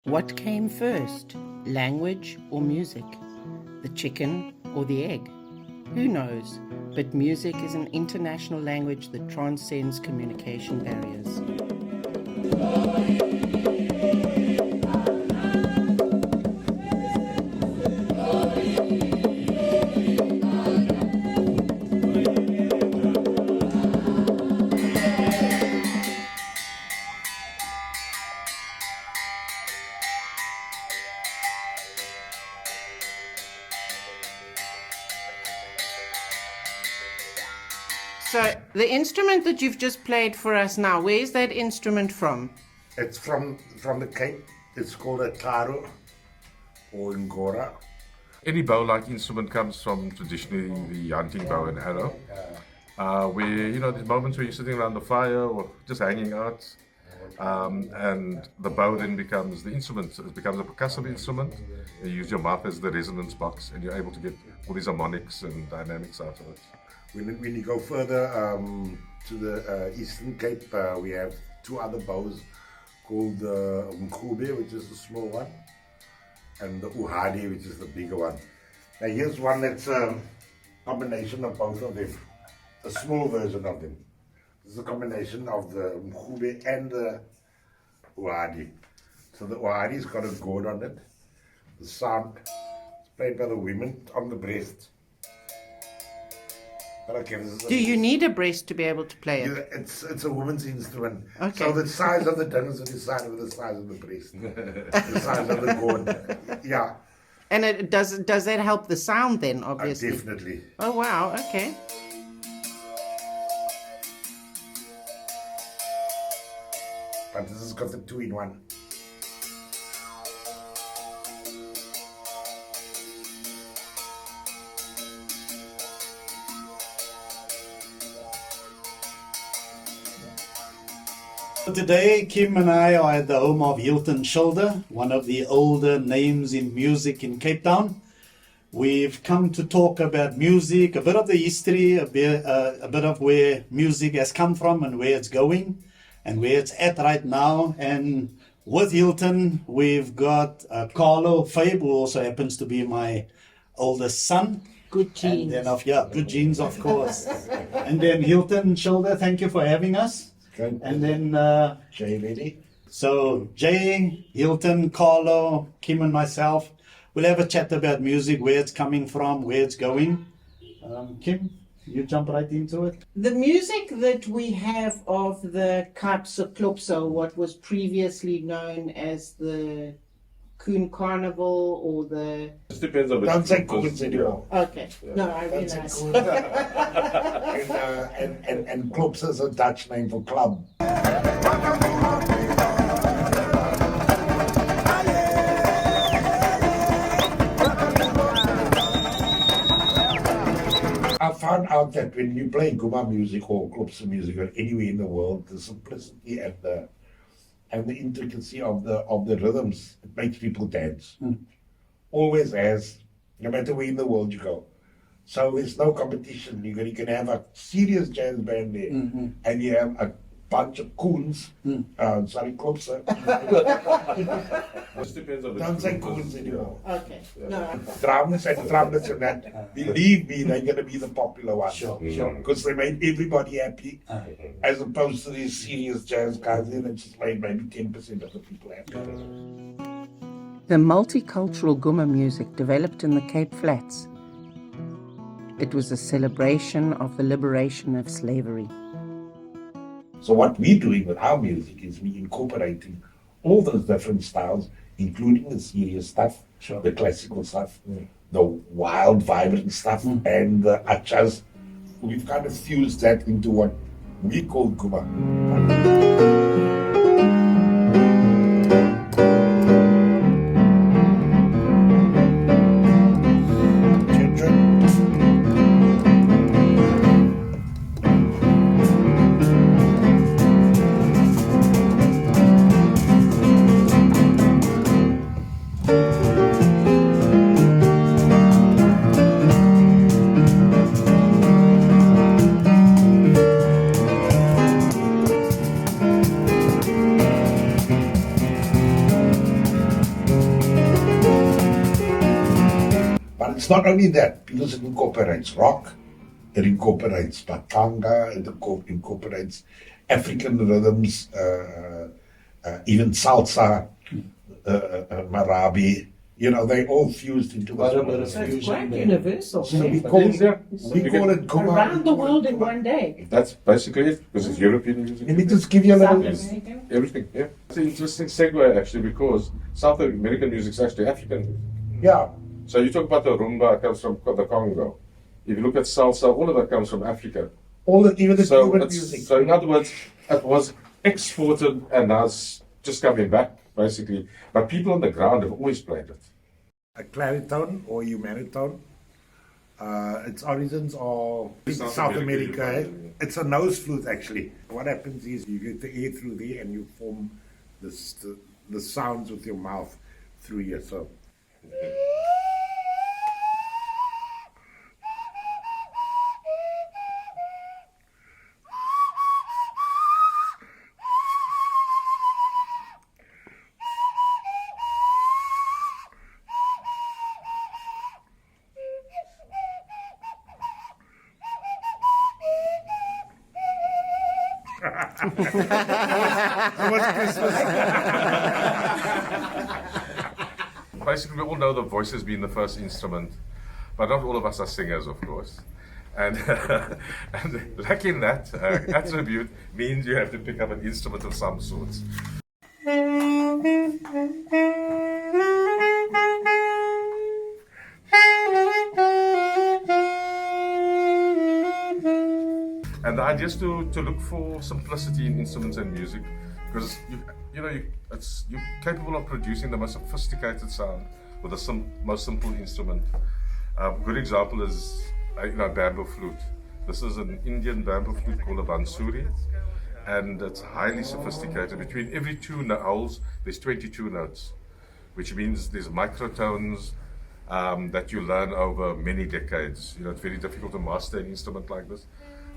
What came first, language or music? The chicken or the egg? Who knows? But music is an international language that transcends communication barriers. So the instrument that you've just played for us now, where's that instrument from? It's from the Cape. It's called a taro or ngora. Any bow-like instrument comes from traditionally the hunting bow and arrow. Where, there's moments where you're sitting around the fire or just hanging out, and the bow then becomes the instrument. So it becomes a percussive instrument. You use your mouth as the resonance box, and you're able to get all these harmonics and dynamics out of it. When you go further to the Eastern Cape, we have two other bows called the mkhube, which is the small one, and the uhadi, which is the bigger one. Now here's one that's a combination of both of them, a small version of them. This is a combination of the mkhube and the uhadi. So the uhadi's got a gourd on it. The sound is played by the women on the breast. Okay, Do you need a breast to be able to play it? Yeah, it's a woman's instrument. Okay. So the size of the dings is decided with the size of the breast, the size of the gourd. Yeah. And it does that help the sound then, obviously? Definitely. Oh, wow, okay. But this has got the 2-in-1. Today, Kim and I are at the home of Hilton Schilder, one of the older names in music in Cape Town. We've come to talk about music, a bit of the history, a bit of where music has come from and where it's going and where it's at right now. And with Hilton, we've got Carlo Fabe, who also happens to be my oldest son. Good genes. And then good genes, of course. And then Hilton Schilder, thank you for having us. And then Jay Lady. So Jay, Hilton, Carlo, Kim and myself, we'll have a chat about music, where it's coming from, where it's going. Kim, you jump right into it. The music that we have of the Kaapse Klopso, what was previously known as the Coon Carnival or the... It depends on Don't say coons anymore. Okay, no, I Don't say realize. coons. and clubs is a Dutch name for club. I found out that when you play Guma music or Klopse music or anywhere in the world, the simplicity and the intricacy of the rhythms, it makes people dance. Always has, no matter where in the world you go. So there's no competition. You can have a serious jazz band there, and you have a bunch of coons. Sorry, Klopse. It depends on Don't say coons anymore. Okay, no. Drums and trumpets and that, believe me, they're going to be the popular ones. Sure. Because they made everybody happy, as opposed to these serious jazz guys that just made maybe 10% of the people happy. The multicultural Guma music developed in the Cape Flats. It was a celebration of the liberation of slavery. So what we're doing with our music is we incorporating all those different styles, including the serious stuff, the classical stuff, the wild, vibrant stuff, and the achas. We've kind of fused that into what we call Guma. it's not only that, because it incorporates rock, it incorporates batanga, it incorporates African rhythms, even salsa, marabi. You know, they all fused into Quite a this. bit of So it's fusion quite there. universal. So we It call is, yeah. we call it Kuma. Around the world in one day. That's basically it, because it's European music. Let me just give you a South little. American. Everything, yeah. It's an interesting segue actually, because South American music is actually African. Yeah, So you talk about the rumba, it comes from the Congo. If you look at salsa, all of that comes from Africa. even the So, Cuban it's, music. so in other words, it was exported and now it's just coming back, basically. But people on the ground have always played it. A claritone or humanitone. Its origins are in South South America, America. yeah. It's a nose flute actually. What happens is you get the air through there and you form the sounds with your mouth through here. So Basically, we all know the voices being the first instrument, but not all of us are singers, of course. And, and lacking that attribute means you have to pick up an instrument of some sort. And the idea is to look for simplicity in instruments and music, because you're capable of producing the most sophisticated sound with the most simple instrument. A good example is bamboo flute. This is an Indian bamboo flute called a bansuri, and it's highly sophisticated. Between every two holes, there's 22 notes, which means there's microtones that you learn over many decades. It's very difficult to master an instrument like this,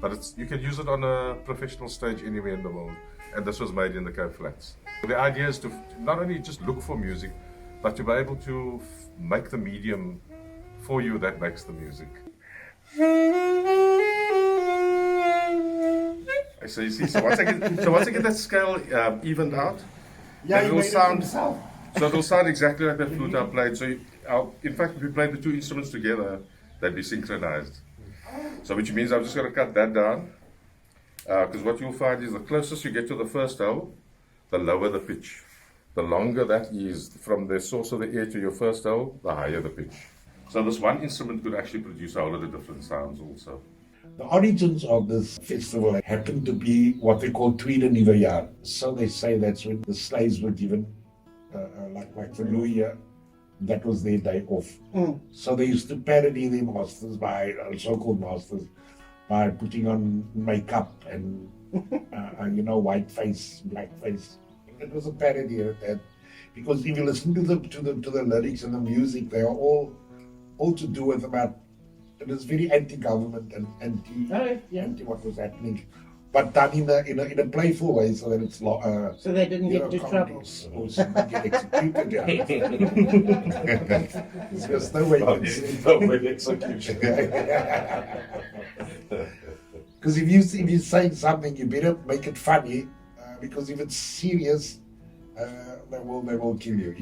but you can use it on a professional stage anywhere in the world. And this was made in the Cape Flats. The idea is to not only just look for music, but to be able to make the medium for you that makes the music. So you see, so once I get that scale evened out, yeah, then he it will made it sound. himself. So it'll sound exactly like that flute I played. So in fact, if we played the two instruments together, they'd be synchronized. So which means I'm just going to cut that down, because what you'll find is the closest you get to the first hole, the lower the pitch. The longer that is from the source of the air to your first hole, the higher the pitch. So this one instrument could actually produce a whole lot of different sounds also. The origins of this festival happened to be what they call Tweede Nuwe Jaar. So they say that's when the slaves were given, like the New Year, that was their day off. So they used to parody their masters by so-called masters by putting on makeup and white face, black face. It was a parody of that, because if you listen to the lyrics and the music, they are all to do with about. It is very anti-government and anti what was happening, but done in a playful way, so that it's So they didn't get into trouble. or somebody get executed. There's no way. Because if you're saying something, you better make it funny, because if it's serious, they will kill you.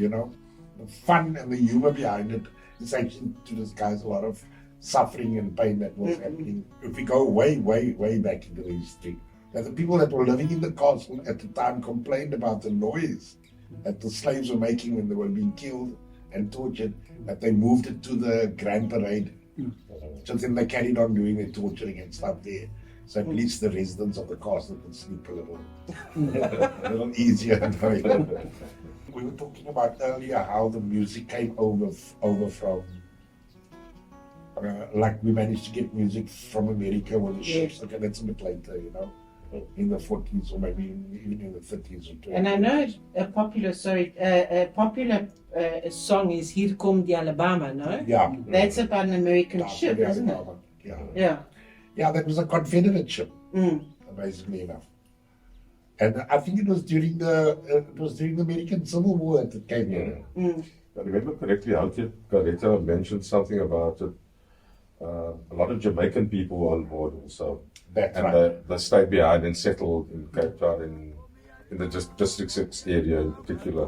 The fun and the humor behind it is actually to disguise a lot of suffering and pain that was happening. If we go way, way, way back into the history, that the people that were living in the castle at the time complained about the noise that the slaves were making when they were being killed and tortured, that they moved it to the Grand Parade. So then they carried on doing their torturing and stuff there. So at least the residents of the castle could sleep a little easier. We were talking about earlier how the music came over from like we managed to get music from America with the ships. Okay, that's a bit later, in the 40s or maybe even in the 30s or 20s. And I know a popular song is Hier Kom die Alabama, no? Yeah. That's about an American ship, isn't it? Yeah. Yeah, that was a Confederate ship, Mm. amazingly enough. And I think it was during the American Civil War that it came here. Mm. I remember correctly, Houtje Caretta mentioned something about it. A lot of Jamaican people were on board also. That's and right. they stayed behind and settled in Cape Town in the District 6 area in particular.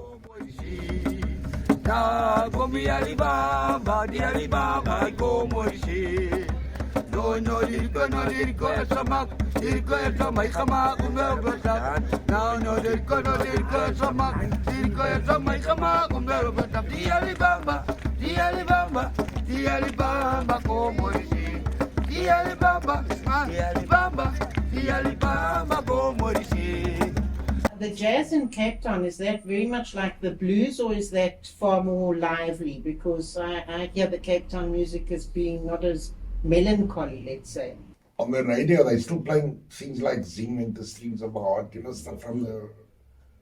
The jazz in Cape Town, is that very much like the blues, or is that far more lively? Because I hear the Cape Town music as being not as melancholy, let's say. On the radio, they're still playing things like Zing and the Streams of my Heart, you know, stuff from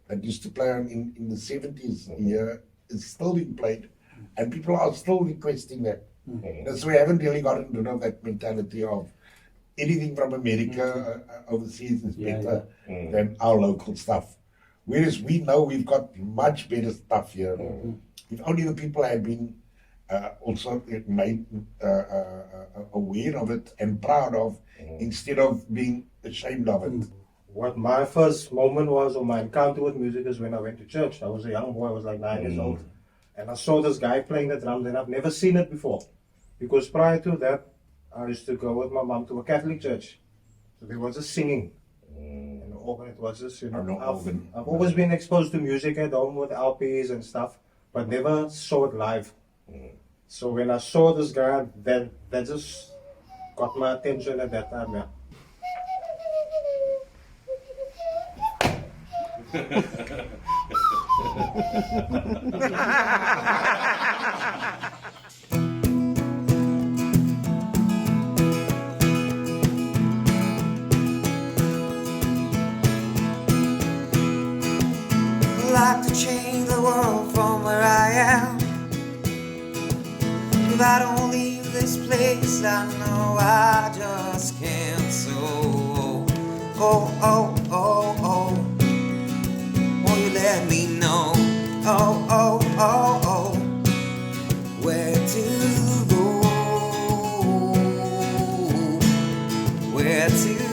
that used to play in the 70s here. It's still being played, and people are still requesting that. So we haven't really gotten rid of that mentality of anything from America overseas is better than our local stuff. Whereas we know we've got much better stuff here. If only the people had been also made aware of it and proud of, instead of being ashamed of it. What my first moment was, or my encounter with music, is when I went to church. I was a young boy, I was like 9 years old. And I saw this guy playing the drums, and I've never seen it before. Because prior to that, I used to go with my mom to a Catholic church. So there was just singing. And the organ, it was just, you know, I've always been exposed to music at home with LPs and stuff, but never saw it live. So when I saw this guy, that just got my attention at that time, yeah. Like to change the world from where I am. If I don't leave this place, I know I just can't. So, won't you let me know? Where to go? Where to